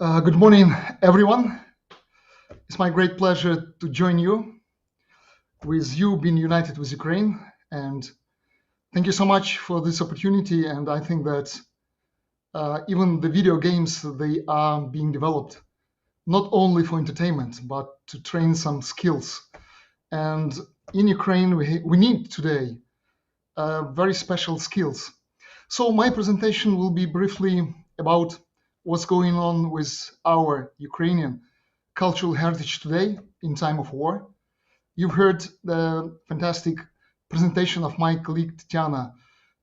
Good morning, everyone. It's my great pleasure to join you with you being united with Ukraine. And thank you so much for this opportunity. And I think that even the video games, they are being developed not only for entertainment, but to train some skills. And in Ukraine, we need today very special skills. So my presentation will be briefly about what's going on with our Ukrainian cultural heritage today in time of war. You've heard the fantastic presentation of my colleague Tatiana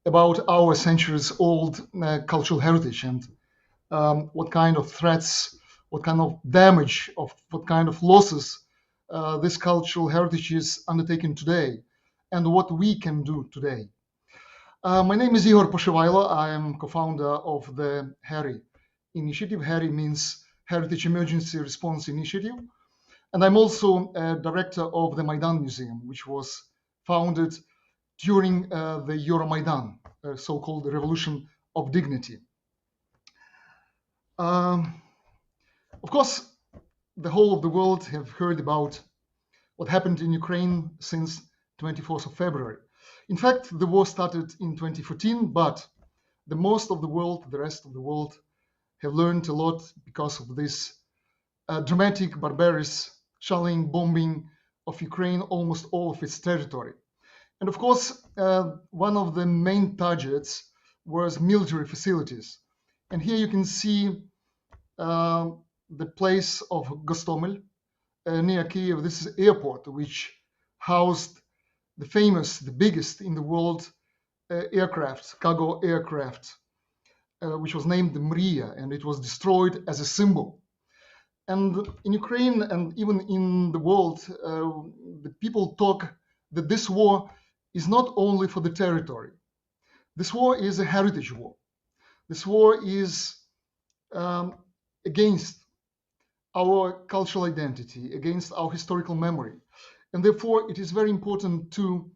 about our centuries-old cultural heritage and what kind of threats, what kind of damage, what kind of losses this cultural heritage is undertaken today, and what we can do today. My name is Ihor Poshyvailo. I am co-founder of the HERI initiative. HERI means Heritage Emergency Response Initiative. And I'm also a director of the Maidan Museum, which was founded during the Euromaidan, so-called Revolution of Dignity. Of course, the whole of the world have heard about what happened in Ukraine since 24th of February. In fact, the war started in 2014, but the most of the world, the rest of the world, have learned a lot because of this dramatic, barbarous shelling, bombing of Ukraine, almost all of its territory. And of course, one of the main targets was military facilities. And here you can see the place of Gostomel near Kiev. This is airport, which housed the famous, the biggest in the world aircraft, cargo aircraft, which was named the Mria, and it was destroyed as a symbol. And in Ukraine and even in the world, the people talk that this war is not only for the territory. This war is a heritage war. This war is against our cultural identity, against our historical memory. And therefore, it is very important to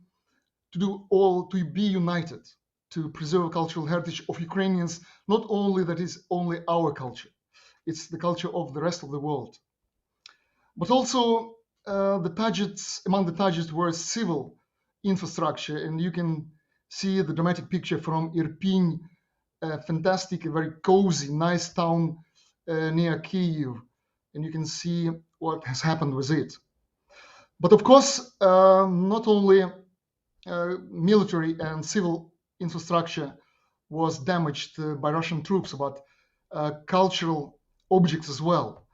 be united, to preserve cultural heritage of Ukrainians, not only that is only our culture. It's the culture of the rest of the world. But also the targets, among the targets were civil infrastructure. And you can see the dramatic picture from Irpin, a fantastic, a very cozy, nice town near Kyiv. And you can see what has happened with it. But of course, not only military and civil infrastructure was damaged by Russian troops, but cultural objects as well.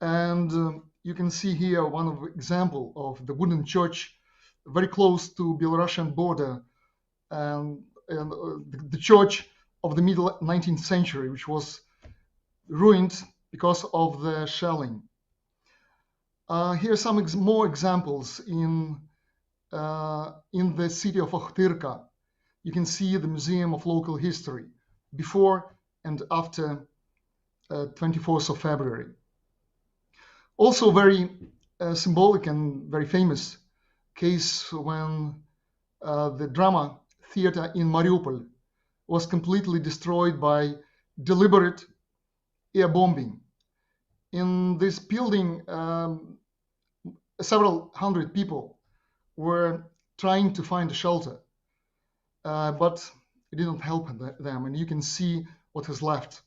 And you can see here one of example of the wooden church very close to Belarusian border, and the church of the middle 19th century, which was ruined because of the shelling. Here are some more examples in the city of Okhtyrka. You can see the Museum of Local History before and after 24th of February. Also very symbolic and very famous case when the drama theater in Mariupol was completely destroyed by deliberate air bombing. In this building, several hundred people were trying to find a shelter, but it didn't help them, and you can see what is left.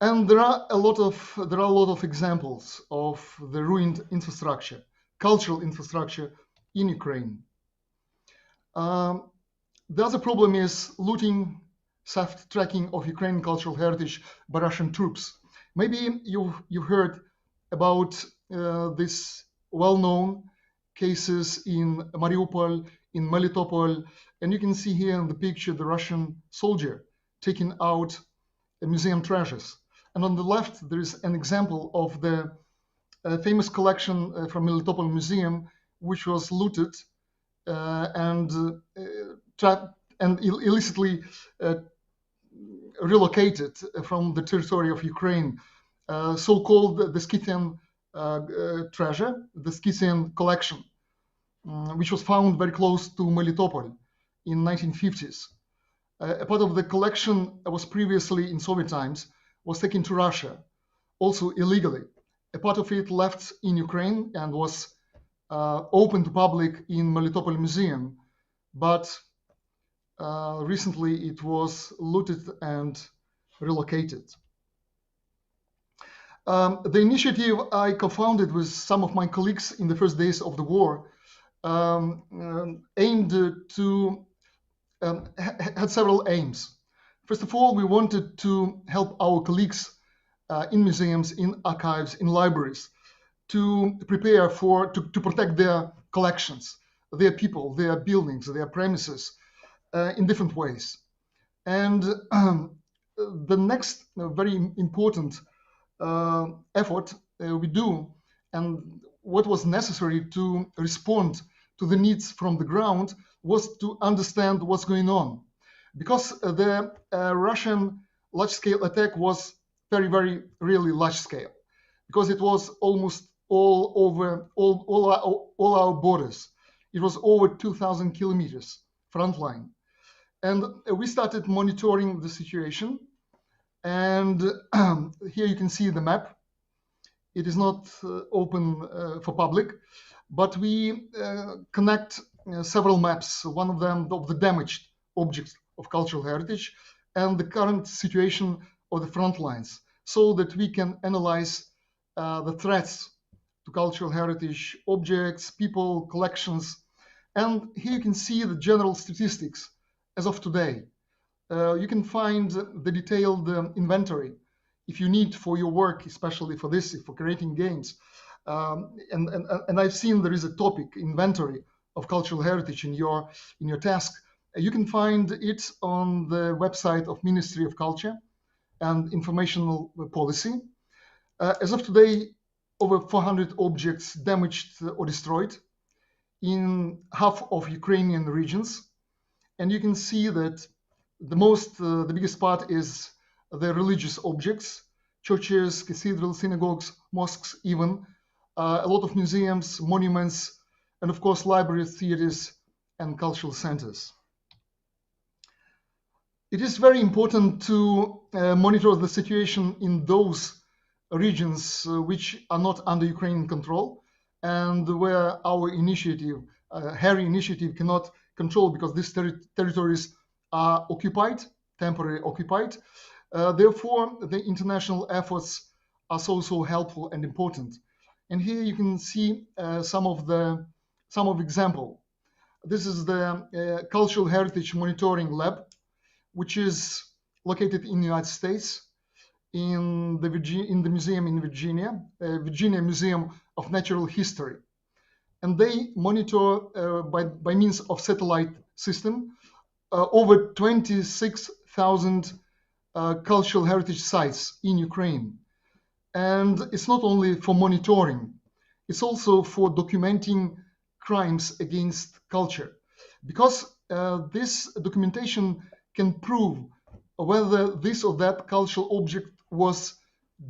And there are a lot of examples of the ruined infrastructure, cultural infrastructure in Ukraine. The other problem is looting, soft tracking of Ukrainian cultural heritage by Russian troops. Maybe you've heard about this well-known cases in Mariupol, in Melitopol, and you can see here in the picture the Russian soldier taking out museum treasures. And on the left, there is an example of the famous collection from Melitopol Museum, which was looted and illicitly relocated from the territory of Ukraine, so-called the Scythian treasure, the Scythian collection, which was found very close to Melitopol in 1950s. A part of the collection was previously in Soviet times was taken to Russia, also illegally. A part of it left in Ukraine and was open to public in Melitopol Museum, but recently it was looted and relocated. The initiative I co-founded with some of my colleagues in the first days of the war aimed to had several aims. First of all, we wanted to help our colleagues in museums, in archives, in libraries to prepare to protect their collections, their people, their buildings, their premises in different ways. And the next very important effort we do, and what was necessary to respond to the needs from the ground, was to understand what's going on. Because the Russian large-scale attack was very really large-scale, because it was almost all over all our borders. It was over 2,000 kilometers front line. And we started monitoring the situation. And here you can see the map. It is not open for public, but we connect several maps, one of them of the damaged objects of cultural heritage and the current situation of the front lines, so that we can analyze the threats to cultural heritage objects, people, collections. And here you can see the general statistics as of today. You can find the detailed inventory if you need for your work, especially for this, for creating games. And I've seen there is a topic, inventory of cultural heritage in your task. You can find it on the website of Ministry of Culture and Informational Policy. As of today, over 400 objects damaged or destroyed in half of Ukrainian regions. And you can see that the biggest part is the religious objects, churches, cathedrals, synagogues, mosques, even a lot of museums, monuments, and of course libraries, theaters, and cultural centers. It is very important to monitor the situation in those regions which are not under Ukrainian control and where our initiative, HARRY initiative, cannot control because these territories are occupied, temporarily occupied. Therefore, the international efforts are so helpful and important. And here you can see some of example. This is the Cultural Heritage Monitoring Lab, which is located in the United States, in the museum in Virginia, Virginia Museum of Natural History. And they monitor by means of satellite system over 26,000 cultural heritage sites in Ukraine. And it's not only for monitoring, it's also for documenting crimes against culture. Because this documentation can prove whether this or that cultural object was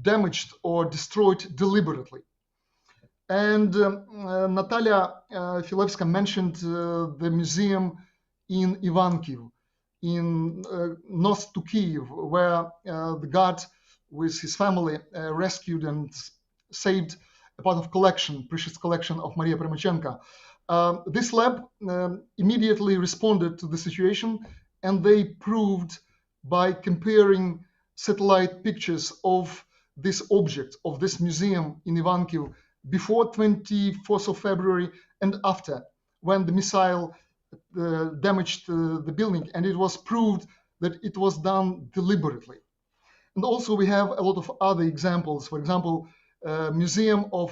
damaged or destroyed deliberately. And Natalia Filevska mentioned the museum in Ivankiv, in north to Kyiv, where the guard with his family rescued and saved a part of precious collection of Maria Primachenko. This lab immediately responded to the situation, and they proved by comparing satellite pictures of this object, of this museum in Ivankiv, before 24th of February and after, when the missile damaged the building, and it was proved that it was done deliberately. And also we have a lot of other examples. For example, Museum of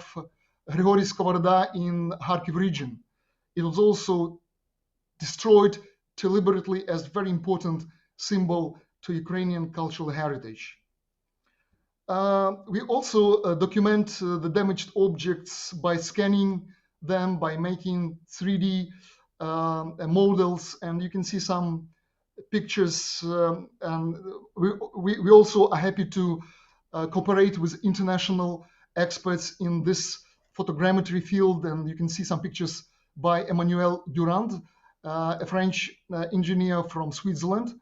Grigory Skovoroda in Kharkiv region. It was also destroyed deliberately as very important symbol to Ukrainian cultural heritage. We also document the damaged objects by scanning them, by making 3D models, and you can see some pictures. And we also are happy to cooperate with international experts in this photogrammetry field, and you can see some pictures by Emmanuel Durand, a French engineer from Switzerland.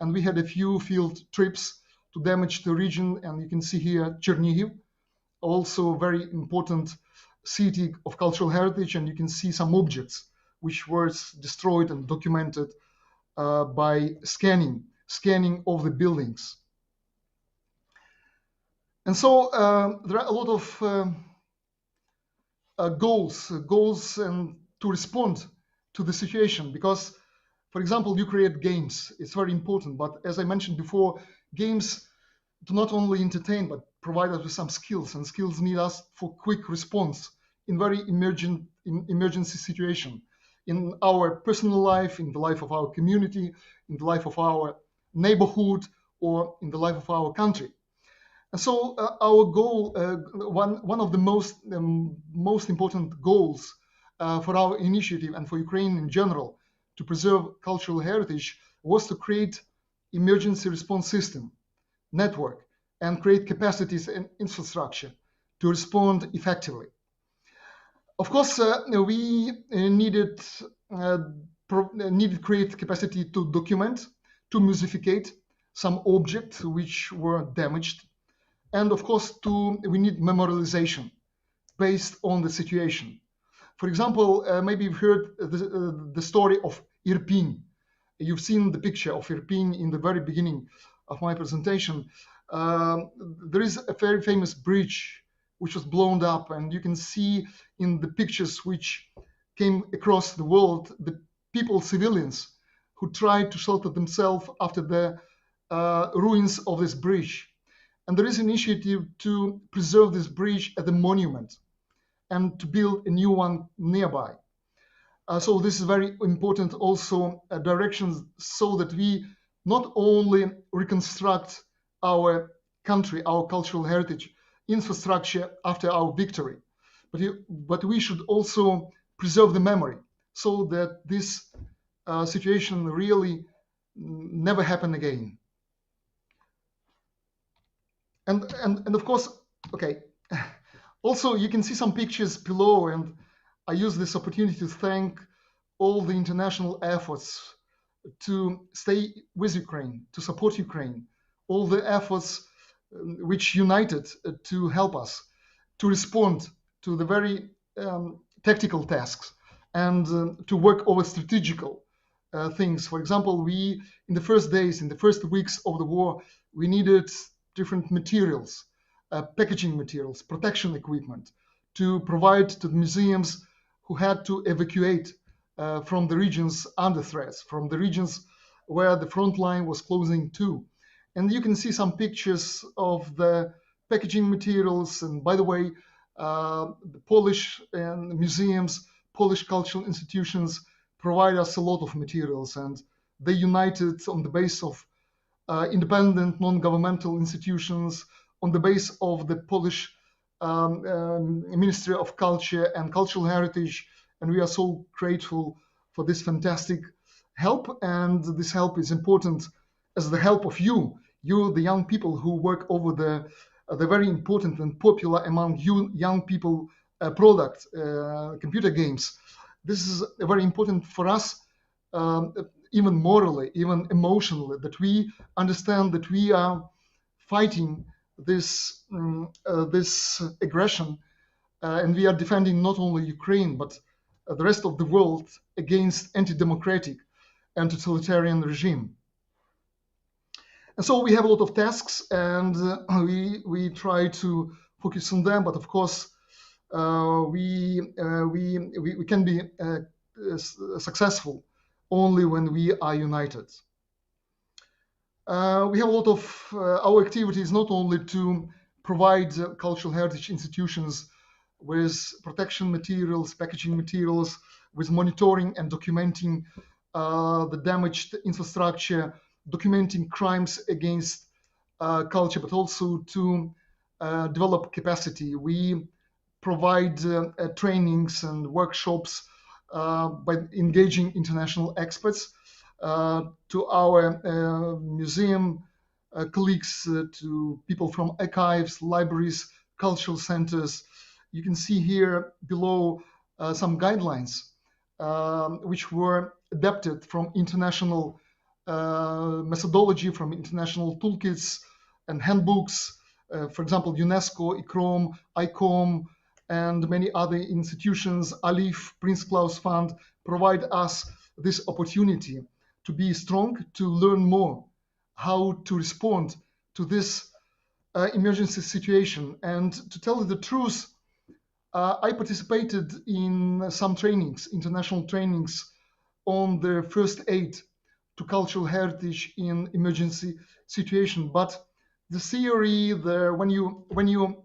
And we had a few field trips to damage the region. And you can see here Chernihiv, also a very important city of cultural heritage, and you can see some objects which were destroyed and documented by scanning of the buildings. And so there are a lot of goals and to respond to the situation, because, for example, you create games. It's very important, but as I mentioned before, games do not only entertain but provide us with some skills, and skills need us for quick response in very emergency situation, in our personal life, in the life of our community, in the life of our neighborhood, or in the life of our country. And so our goal, one of the most important goals for our initiative and for Ukraine in general to preserve cultural heritage was to create emergency response system, network, and create capacities and infrastructure to respond effectively. Of course, we needed create capacity to document, to museumify some objects which were damaged, and of course, we need memorialization based on the situation. For example, maybe you've heard the story of Irpin. You've seen the picture of Irpin in the very beginning of my presentation. There is a very famous bridge which was blown up, and you can see in the pictures which came across the world the people, civilians, who tried to shelter themselves after the ruins of this bridge. And there is an initiative to preserve this bridge as a monument and to build a new one nearby. So this is very important also directions, so that we not only reconstruct our country, our cultural heritage infrastructure after our victory, but we should also preserve the memory, so that this situation really never happen again. And of course, okay, also you can see some pictures below, and I use this opportunity to thank all the international efforts to stay with Ukraine, to support Ukraine, all the efforts which united to help us to respond to the very tactical tasks and to over strategical things. For example, we, in the first days, in the first weeks of the war, we needed different materials, packaging materials, protection equipment, to provide to the museums who had to evacuate from the regions under threats, from the regions where the front line was closing too. And you can see some pictures of the packaging materials. And by the way, the Polish museums, Polish cultural institutions provide us a lot of materials, and they united on the base of independent non-governmental institutions, on the base of the Polish Ministry of Culture and Cultural Heritage. And we are so grateful for this fantastic help. And this help is important as the help of you, the young people who work over the very important and popular among you young people product, computer games. This is very important for us, even morally, even emotionally, that we understand that we are fighting this aggression, and we are defending not only Ukraine but the rest of the world against anti-democratic and totalitarian regime. And so we have a lot of tasks, and we try to focus on them. But of course, we can be successful only when we are united. We have a lot of our activities not only to provide cultural heritage institutions with protection materials, packaging materials, with monitoring and documenting the damaged infrastructure, documenting crimes against culture, but also to develop capacity. We provide trainings and workshops by engaging international experts to our museum colleagues, to people from archives, libraries, cultural centers. You can see here below some guidelines which were adapted from international methodology, from international toolkits, and handbooks. For example, UNESCO, ICOM, and many other institutions, ALIF, Prince Claus Fund, provide us this opportunity to be strong, to learn more, how to respond to this emergency situation. And to tell you the truth, I participated in some trainings, international trainings, on the first aid to cultural heritage in emergency situation. But the theory, when you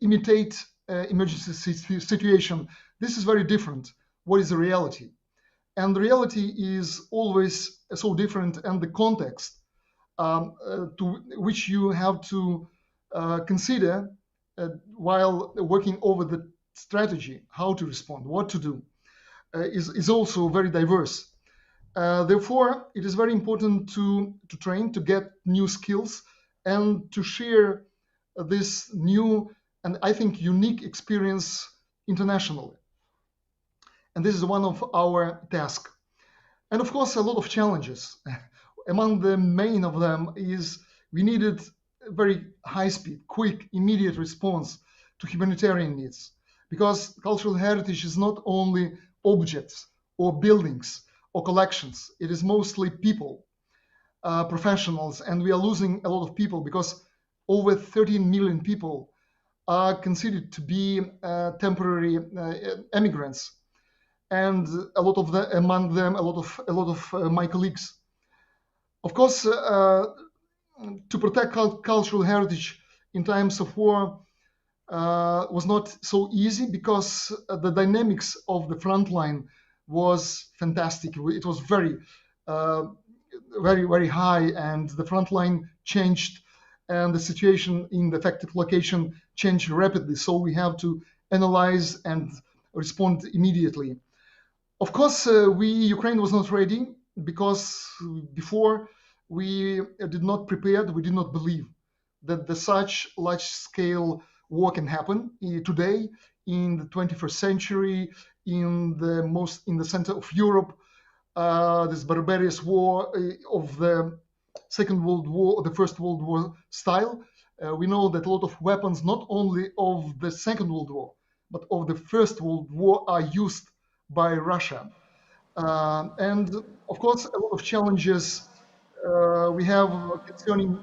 imitate emergency situation, this is very different. What is the reality? And the reality is always so different, and the context to which you have to consider while working over the strategy, how to respond, what to do, is also very diverse. Therefore, it is very important to train, to get new skills, and to share this new and I think unique experience internationally. And this is one of our tasks. And of course, a lot of challenges. Among the main of them is we needed a very high speed, quick, immediate response to humanitarian needs. Because cultural heritage is not only objects or buildings or collections, it is mostly people, professionals, and we are losing a lot of people because over 13 million people are considered to be temporary immigrants, and a lot of them, among them, a lot of my colleagues. Of course, to protect cultural heritage in times of war was not so easy because the dynamics of the front line was fantastic. It was uh, very high, and the front line changed, and the situation in the affected location changed rapidly. So we have to analyze and respond immediately. Of course, Ukraine was not ready because before we did not prepare, we did not believe that such large-scale war can happen today in the 21st century, in the center of Europe. This barbarous war of the Second World War, the First World War style. We know that a lot of weapons, not only of the Second World War, but of the First World War, are used by Russia. And of course, a lot of challenges we have concerning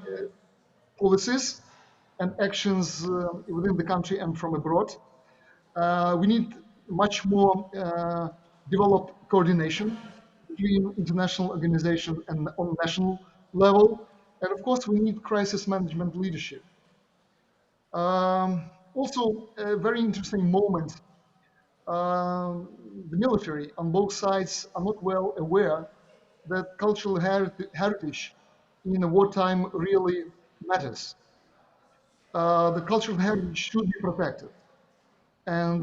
policies and actions within the country and from abroad. We need much more developed coordination between international organizations and on national level. And of course, we need crisis management leadership. Also, a very interesting moment. The military on both sides are not well aware that cultural heritage in a wartime really matters. The cultural heritage should be protected, and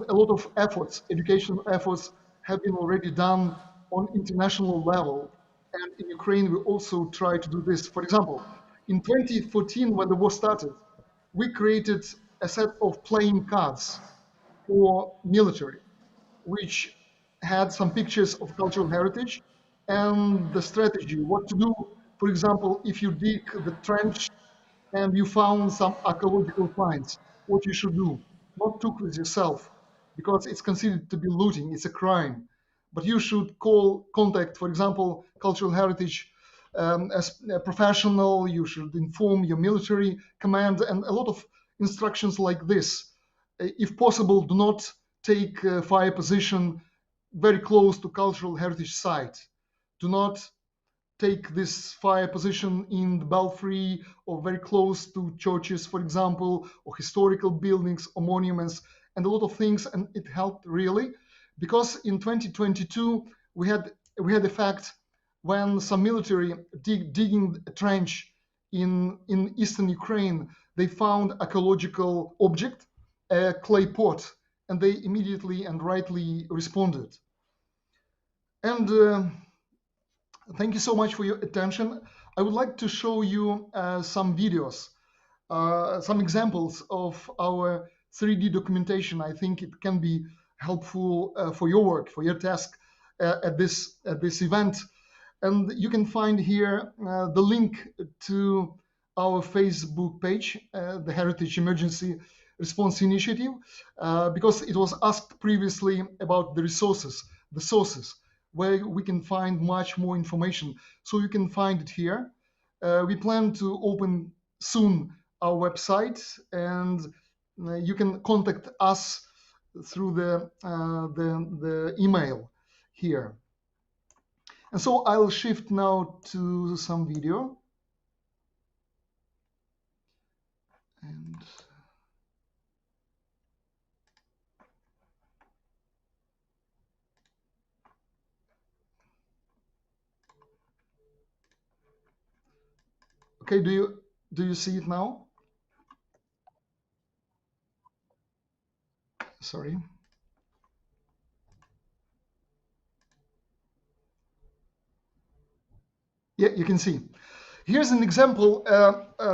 a lot of efforts, educational efforts, have been already done on international level. And in Ukraine, we also try to do this. For example, in 2014, when the war started, we created a set of playing cards for military, which had some pictures of cultural heritage and the strategy, what to do. For example, if you dig the trench and you found some archaeological finds, what you should do. Not took with yourself, because it's considered to be looting, it's a crime. But you should contact, for example, cultural heritage as a professional, you should inform your military command, and a lot of instructions like this. If possible, do not take a fire position very close to cultural heritage site. Do not take this fire position in the belfry or very close to churches, for example, or historical buildings or monuments, and a lot of things. And it helped really, because in 2022 we had a fact when some military digging a trench in eastern Ukraine, they found archaeological object, a clay pot, and they immediately and rightly responded. And thank you so much for your attention. I would like to show you some videos, some examples of our 3D documentation. I think it can be helpful for your work, for your task at this event. And you can find here the link to our Facebook page, the Heritage Emergency Response Initiative, because it was asked previously about the resources, the sources, where we can find much more information. So you can find it here. We plan to open soon our website, and you can contact us through the email here. And so I'll shift now to some video. And okay, do you see it now? Sorry. Yeah, you can see. Here's an example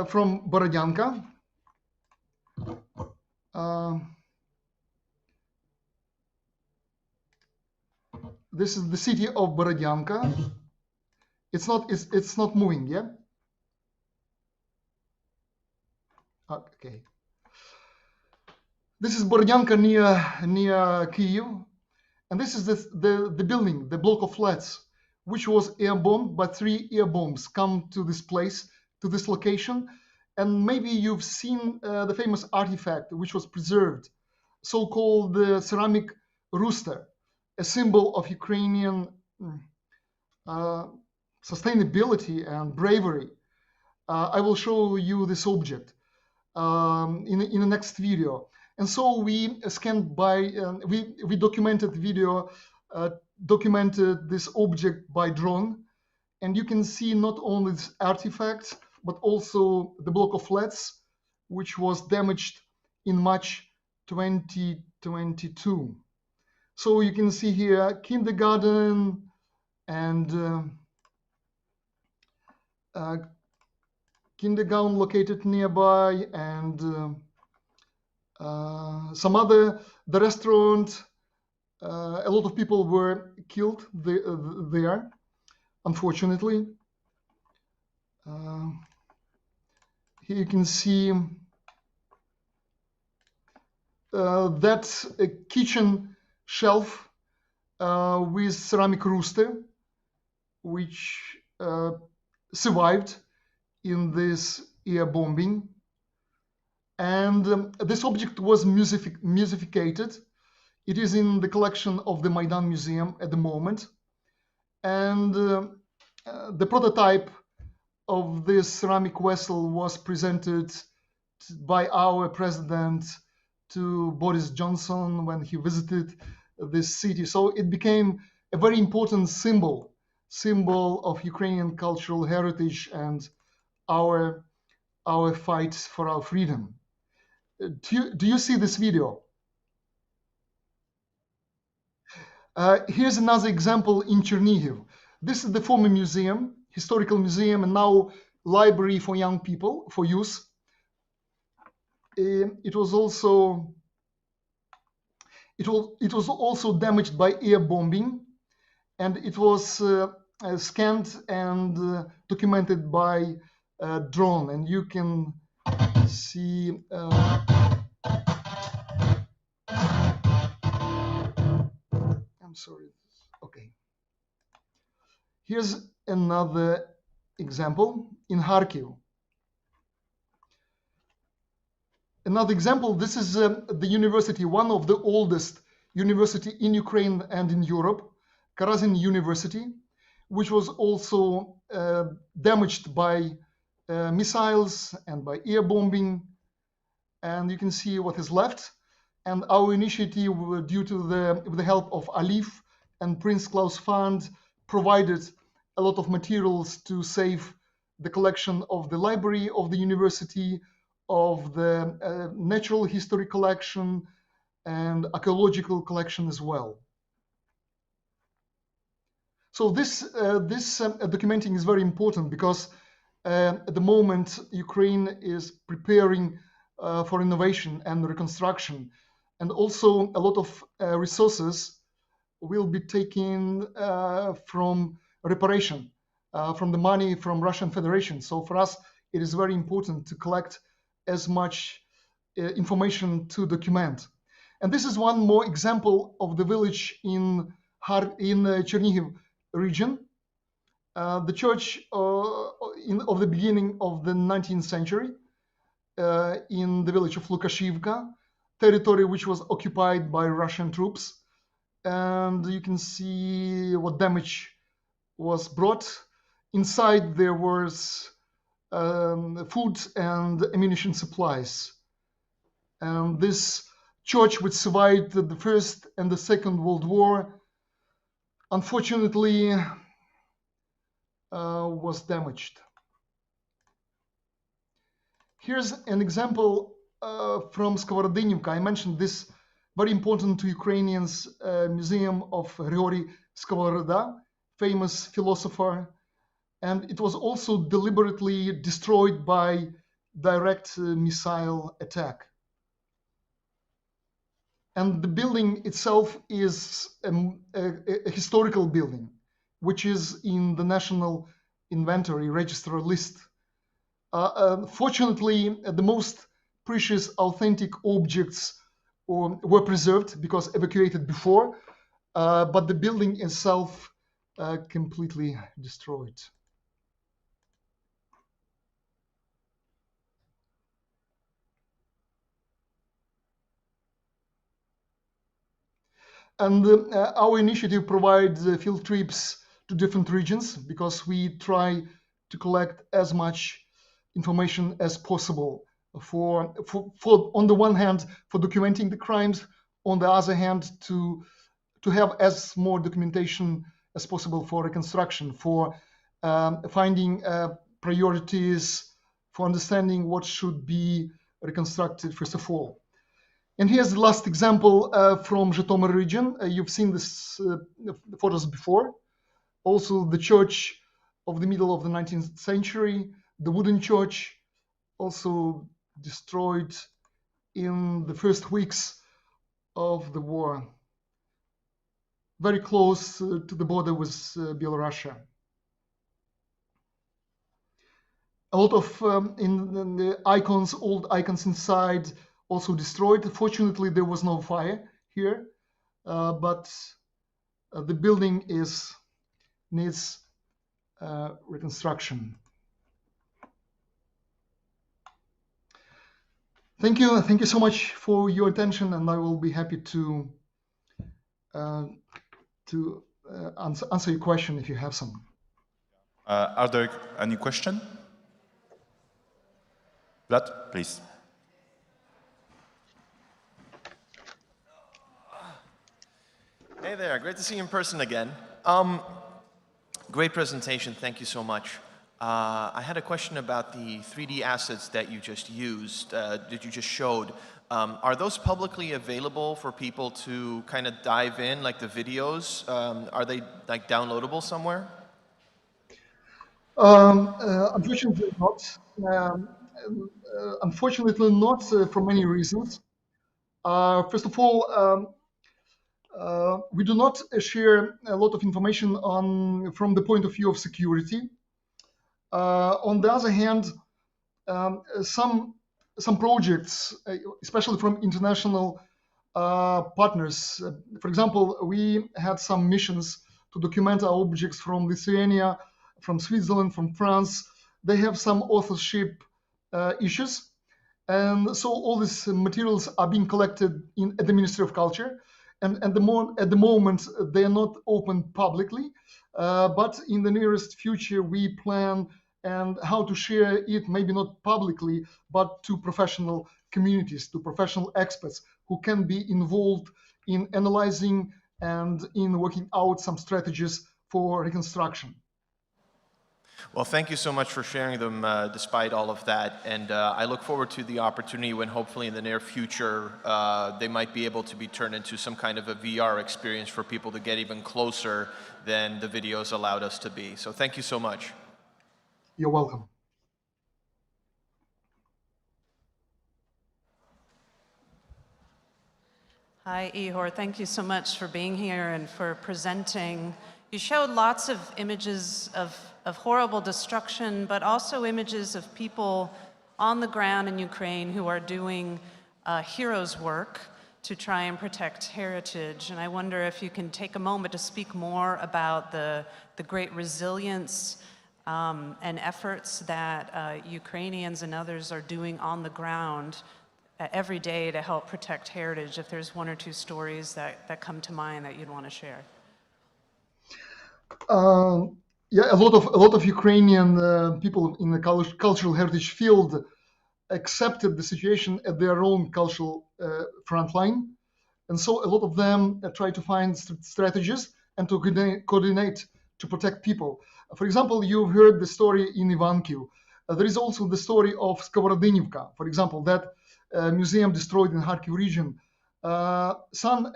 from Borodyanka. This is the city of Borodyanka. It's not moving, yeah? Okay. This is Borodyanka near Kyiv, and this is the building, the block of flats, which was air bombed, but 3 air bombs come to this place, to this location, and maybe you've seen the famous artifact which was preserved, so-called the ceramic rooster, a symbol of Ukrainian sustainability and bravery. I will show you this object in the next video. And so we scanned by, we documented video, documented this object by drone. And you can see not only this artifact, but also the block of flats, which was damaged in March 2022. So you can see here kindergarten and kindergarten located nearby, and some other, the restaurant. A lot of people were killed there, unfortunately. Here you can see that's a kitchen shelf with ceramic rooster, which survived in this air bombing. And this object was musificated. It is in the collection of the Maidan Museum at the moment. And the prototype of this ceramic vessel was presented by our president to Boris Johnson when he visited this city. So it became a very important symbol of Ukrainian cultural heritage and our fight for our freedom. Do you see this video? Here's another example in Chernihiv. This is the former museum, historical museum, and now library for young people, for youth. It was also damaged by air bombing, and it was scanned and documented by drone. And you can see. I'm sorry. Okay. Here's another example in Kharkiv. Another example, this is the university, one of the oldest university in Ukraine and in Europe, Karazin University, which was also damaged by missiles and by air bombing. And you can see what is left. And our initiative, due to with the help of Alif and Prince Claus Fund, provided a lot of materials to save the collection of the library of the university, of the natural history collection, and archaeological collection as well. So this documenting is very important because at the moment Ukraine is preparing for innovation and reconstruction, and also a lot of resources will be taken from reparation, from the money from Russian Federation. So for us, it is very important to collect as much information to document. And this is one more example of the village in Chernihiv region. The church of the beginning of the 19th century in the village of Lukashivka, territory which was occupied by Russian troops. And you can see what damage was brought. Inside there was food and ammunition supplies. And this church, which survived the First and the Second World War, unfortunately was damaged. Here's an example from Skоворodynivka. I mentioned this very important to Ukrainians museum of Grigory Skovoroda, famous philosopher, and it was also deliberately destroyed by direct missile attack. And the building itself is a historical building, which is in the National Inventory Register list. Fortunately, the most precious authentic objects were preserved because evacuated before, but the building itself completely destroyed. And our initiative provides field trips to different regions because we try to collect as much information as possible for on the one hand, for documenting the crimes, on the other hand, to have as more documentation as possible for reconstruction, for finding priorities, for understanding what should be reconstructed first of all. And here's the last example from Zhytomyr region. You've seen this photos before. Also the church of the middle of the 19th century, the wooden church, also destroyed in the first weeks of the war, very close to the border with Belarus. A lot of in the icons, old icons inside, also destroyed. Fortunately, there was no fire here, but the building needs reconstruction. Thank you so much for your attention, and I will be happy to answer your question if you have some. Are there any questions? Vlad, please. Hey there, great to see you in person again. Great presentation, thank you so much. I had a question about the 3D assets that you just used, that you just showed. Are those publicly available for people to kind of dive in, like the videos? Are they like downloadable somewhere? Unfortunately not. Unfortunately not for many reasons. First of all, we do not share a lot of information from the point of view of security. On the other hand, some projects, especially from international partners, for example, we had some missions to document our objects from Lithuania, from Switzerland, from France. They have some authorship issues. And so all these materials are being collected at the Ministry of Culture. And at the moment, they are not open publicly. But in the nearest future, we plan and how to share it, maybe not publicly, but to professional communities, to professional experts who can be involved in analyzing and in working out some strategies for reconstruction. Well, thank you so much for sharing them despite all of that. And I look forward to the opportunity when hopefully in the near future, they might be able to be turned into some kind of a VR experience for people to get even closer than the videos allowed us to be. So thank you so much. You're welcome. Hi, Ihor. Thank you so much for being here and for presenting You showed lots of images of horrible destruction, but also images of people on the ground in Ukraine who are doing heroes' work to try and protect heritage. And I wonder if you can take a moment to speak more about the great resilience and efforts that Ukrainians and others are doing on the ground every day to help protect heritage, if there's one or two stories that come to mind that you'd want to share. Yeah, a lot of Ukrainian people in the cultural heritage field accepted the situation at their own cultural front line. And so a lot of them try to find strategies and to coordinate to protect people. For example, you've heard the story in Ivankiv. There is also the story of Skоворodynivka, for example, that museum destroyed in Kharkiv region. Son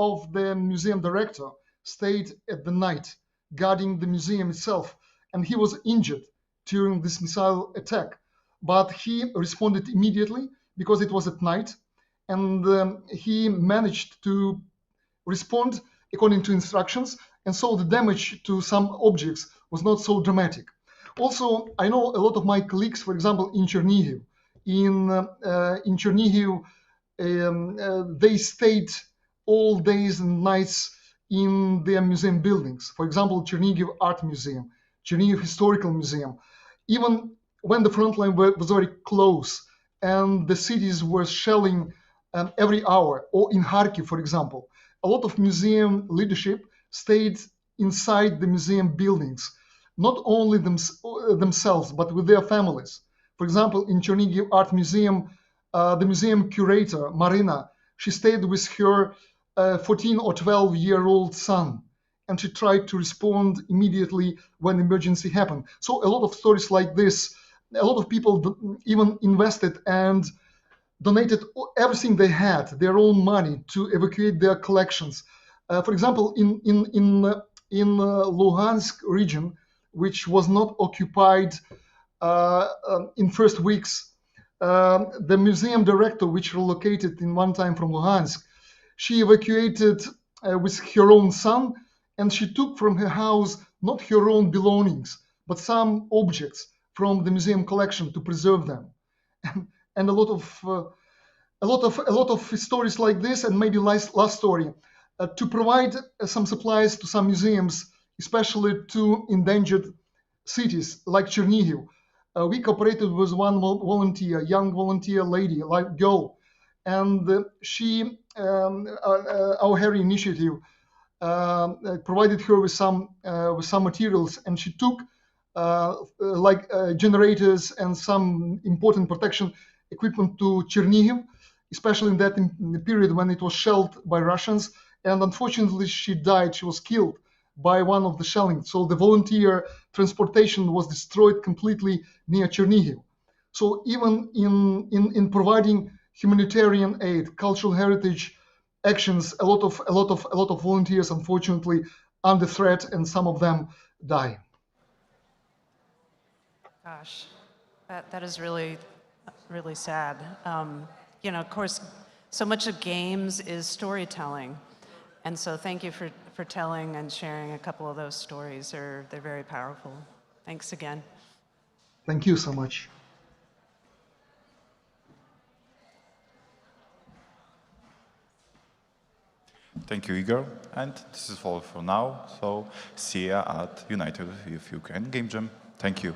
of the museum director stayed at the night guarding the museum itself, and he was injured during this missile attack. But he responded immediately because it was at night, and he managed to respond according to instructions, and so the damage to some objects was not so dramatic. Also, I know a lot of my colleagues, for example, in Chernihiv. In Chernihiv, they stayed all days and nights in their museum buildings. For example, Chernihiv Art Museum, Chernihiv Historical Museum. Even when the front line was very close and the cities were shelling every hour, or in Kharkiv, for example, a lot of museum leadership stayed inside the museum buildings, not only themselves, but with their families. For example, in Chernihiv Art Museum, the museum curator, Marina, she stayed with her 14 or 12-year-old son, and she tried to respond immediately when emergency happened. So a lot of stories like this, a lot of people even invested and donated everything they had, their own money, to evacuate their collections. For example, in Luhansk region, which was not occupied in first weeks, the museum director, which relocated in one time from Luhansk, she evacuated with her own son, and she took from her house not her own belongings, but some objects from the museum collection to preserve them. And a lot of stories like this, and maybe last story, to provide some supplies to some museums, especially to endangered cities like Chernihiv. We cooperated with one volunteer, young volunteer lady, like girl, and our Harry initiative provided her with some materials, and she took generators and some important protection equipment to Chernihiv, especially in the period when it was shelled by Russians. And unfortunately, she died. She was killed by one of the shelling. So the volunteer transportation was destroyed completely near Chernihiv. So even in providing humanitarian aid, cultural heritage actions, a lot of volunteers, unfortunately, under threat, and some of them die. Gosh, that is really, really sad. Of course, so much of games is storytelling. And so thank you for telling and sharing a couple of those stories. They're very powerful. Thanks again. Thank you so much. Thank you, Igor. And this is all for now. So see you at United with Ukraine Game Jam. Thank you.